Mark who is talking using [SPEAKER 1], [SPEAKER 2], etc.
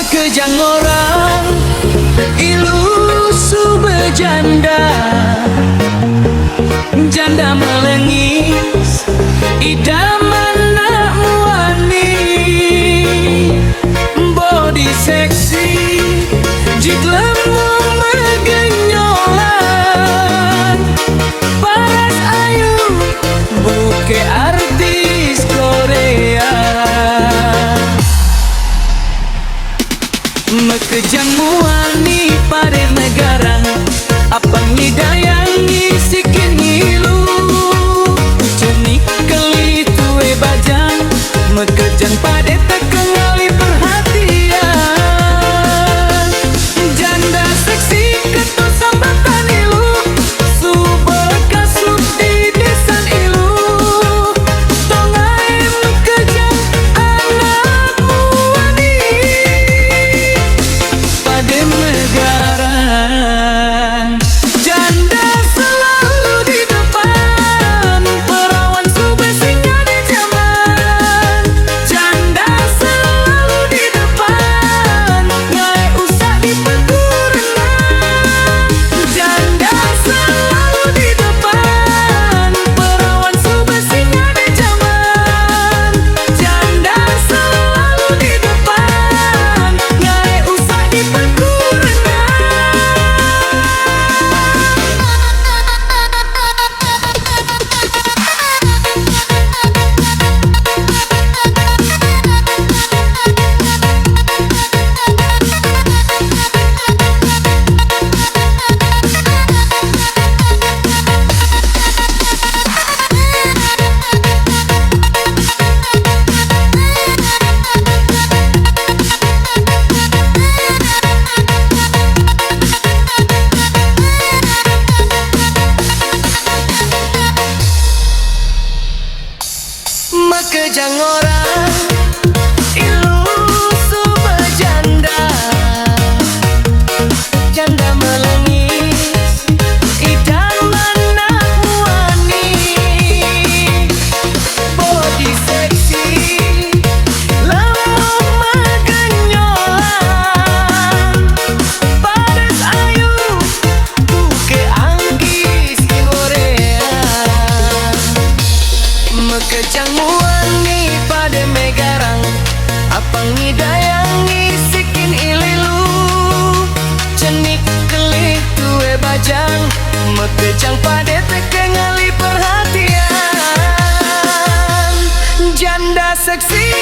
[SPEAKER 1] Kejang orang ilusu berjanda, janda melengis idaman nak muani, body seksi jiglemu megenyolan, paras ayu buke artis Korea. Mekejang muani pada negara, apang hidayang isikin ngilu, jenik keli tuwe bajang, mekejang pada tekengali perhatian, janda seksi keto sambatan ilu, subel kasut di desan ilu, tongai mekejang anak muani pada negara. Janda selalu di depan, perawan subesinya di zaman. Janda selalu di depan, ngai usah dipegurenang. Janda selalu di depan, perawan subesinya di zaman. Janda selalu di depan, ngai usah dipegurenang. Mekejang orang ilusu berjanda, janda melengis idaman nak muani, body seksi lemu megenyolan, paras ayu buke anggis Korea. Mekejang muani pada megarang, apang hidayang isikin ililu, jenik kelih tuwe bajang, mekejang pada tekengali perhatian, janda seksi